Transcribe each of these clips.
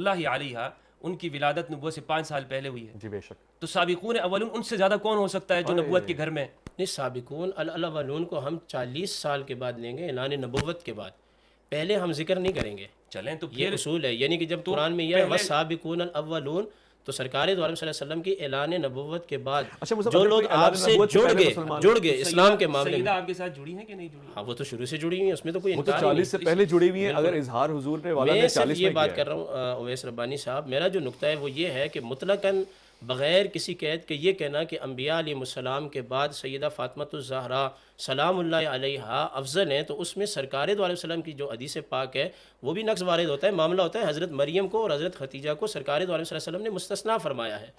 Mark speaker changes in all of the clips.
Speaker 1: اللہ علیہ ان کی ولادت نبوت سے 5 سال پہلے ہوئی ہے.
Speaker 2: جی بے شک.
Speaker 1: تو سابقون اولون ان سے زیادہ کون ہو سکتا ہے جو نبوت کے گھر میں؟
Speaker 3: نہیں، سابقون الاولون کو ہم 40 سال کے بعد لیں گے اعلان نبوت کے بعد، پہلے ہم ذکر نہیں کریں گے.
Speaker 1: چلیں تو
Speaker 3: یہ
Speaker 1: پھر
Speaker 3: اصول ہے، یعنی کہ جب قرآن میں یہ ہے وَالسَّابِقُونَ الْأَوَّلُونَ، تو سرکار دو عالم صلی اللہ علیہ وسلم کی اعلان نبوت کے بعد جو لوگ آپ سے جڑ گئے اسلام کے معاملے
Speaker 1: سیدہ
Speaker 3: میں.
Speaker 1: آپ کے ساتھ جڑی ہیں کہ نہیں جڑی؟
Speaker 3: ہاں وہ تو شروع سے جڑی ہوئی ہیں، اس میں تو کوئی
Speaker 2: وہ تو
Speaker 3: انکار ہی
Speaker 2: 40 سے پہلے جڑی ہوئی ہیں. اگر اظہار حضور نے والا نے
Speaker 3: میں
Speaker 2: 40
Speaker 3: صرف یہ
Speaker 2: میں
Speaker 3: بات
Speaker 2: کیا
Speaker 3: کر رہا ہوں اویس ربانی صاحب، میرا جو نقطہ ہے وہ یہ ہے کہ مطلقاً بغیر کسی قید کے یہ کہنا کہ انبیاء علیہ السلام کے بعد سیدہ فاطمۃ الزہرا سلام اللہ علیہا افضل ہیں، تو اس میں سرکار دو علیہ وسلم کی جو حدیث پاک ہے وہ بھی نقص وارد ہوتا ہے. معاملہ ہوتا ہے حضرت مریم کو اور حضرت ختیجہ کو سرکار دو علیہ وسلم نے مستثنا فرمایا ہے.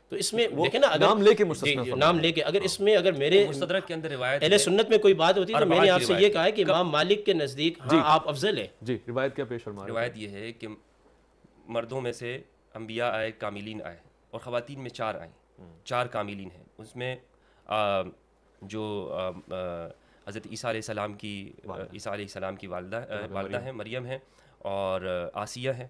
Speaker 3: تو اس میں دیکھیں نا، اگر
Speaker 2: نام لے کے مستثنا فرمایا،
Speaker 3: نام لے کے، اگر اس میں اگر میرے
Speaker 1: مستدرک کے اندر روایت
Speaker 3: اہل سنت میں کوئی بات ہوتی ہے تو میں نے آپ سے یہ کہا ہے کہ امام مالک کے نزدیک ہاں آپ افضل ہیں.
Speaker 2: جی روایت کیا پیش فرما رہے ہیں؟
Speaker 1: روایت یہ ہے کہ مردوں میں سے انبیاء آئے، کاملین آئے، اور خواتین میں 4 آئیں. 4 کاملین ہیں. اس میں جو حضرت عیسیٰ علیہ السلام کی والدہ ہیں، مریم ہیں، اور آسیہ ہیں،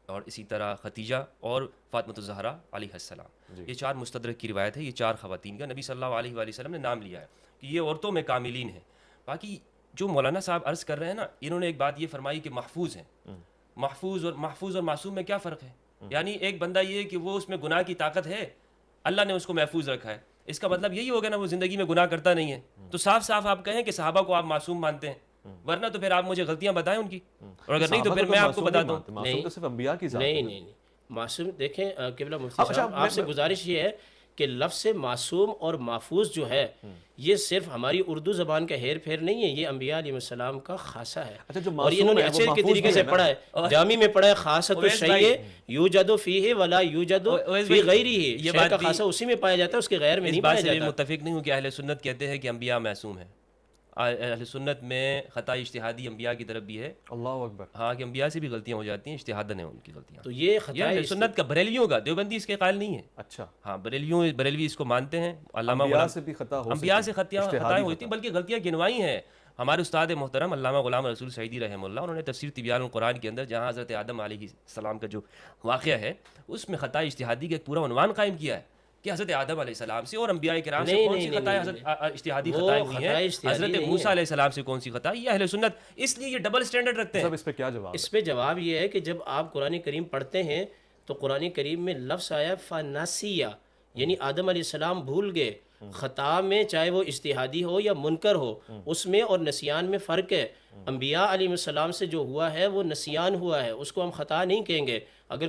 Speaker 1: اور اسی طرح ختیجہ اور فاطمۃ الزہرا علیہ السلام. یہ 4 مستدرک کی روایت ہے. یہ 4 خواتین کا نبی صلی اللہ علیہ وآلہ وسلم نے نام لیا ہے کہ یہ عورتوں میں کاملین ہیں. باقی جو مولانا صاحب عرض کر رہے ہیں نا، انہوں نے ایک بات یہ فرمائی کہ محفوظ ہیں. محفوظ اور معصوم میں کیا فرق ہے؟ یعنی ایک بندہ یہ کہ وہ اس میں گناہ کی طاقت ہے، اللہ نے اس کو محفوظ رکھا ہے، اس کا مطلب یہی ہوگا نا وہ زندگی میں گناہ کرتا نہیں ہے. تو صاف صاف آپ کہیں کہ صحابہ کو آپ معصوم مانتے ہیں، ورنہ تو پھر آپ مجھے غلطیاں بتائیں ان کی، اور اگر نہیں تو پھر میں آپ کو بتاتا ہوں.
Speaker 2: معصوم تو صرف انبیاء کی ذات ہے.
Speaker 3: نہیں معصوم، دیکھیں قبلہ مفتی صاحب، آپ سے گزارش یہ ہے کہ لفظ معصوم اور محفوظ جو ہے یہ صرف ہماری اردو زبان کا ہیر پھیر نہیں ہے، یہ انبیاء علیہ السلام کا خاصہ ہے. اور انہوں نے اچھے کے طریقے سے پڑھا ہے، جامی میں پڑھا ہے خاصۃ الشیء یوجد فیہ ولا یوجد فی غیرہ. یہ بات کا خاصہ اسی میں پایا جاتا ہے، اس کے غیر میں نہیں پایا جاتا.
Speaker 1: متفق نہیں ہوں کہ اہل سنت کہتے ہیں کہ انبیاء معصوم ہیں. اہل سنت میں خطا اجتہادی انبیاء کی طرف بھی ہے. اللہ اکبر. ہاں کہ انبیاء سے بھی غلطیاں ہو جاتی ہیں، اجتہاداً ہیں ان کی غلطیاں.
Speaker 3: تو یہ خطا
Speaker 1: اہل سنت کا بریلیوں کا، دیوبندی اس کے قائل نہیں ہے.
Speaker 2: اچھا
Speaker 1: ہاں بریلوی اس کو مانتے ہیں. علامہ
Speaker 2: انبیاء سے بھی خطا ہو،
Speaker 1: انبیاء سے خطائیں ہوتی ہیں، بلکہ غلطیاں گنوائی ہیں. ہمارے استاد محترم علامہ غلام رسول سعیدی رحمہ اللہ، انہوں نے تفسیر تبیان القرآن کے اندر جہاں حضرت آدم علیہ السلام کا جو واقعہ ہے اس میں خطا اجتہادی کا ایک پورا عنوان قائم کیا ہے کہ حضرت آدم علیہ السلام سے اور انبیاء کرام سے کون سی خطائیں اجتہادی خطائیں ہوئی ہیں، حضرت موسیٰ علیہ السلام سے کون سی خطا. یہ اہل سنت اس لیے یہ ڈبل سٹینڈرڈ رکھتے ہیں.
Speaker 2: اس پہ کیا جواب؟
Speaker 3: اس پہ جواب یہ ہے کہ جب آپ قرآن کریم پڑھتے ہیں تو قرآن کریم میں لفظ آیا فناسیہ، یعنی آدم علیہ السلام بھول گئے. خطا میں چاہے وہ اجتہادی ہو یا منکر ہو، اس میں اور نسیان میں فرق ہے. انبیاء علیہ السلام سے جو ہوا ہے وہ نسیان ہوا ہے، اس کو ہم خطا نہیں کہیں گے. اگر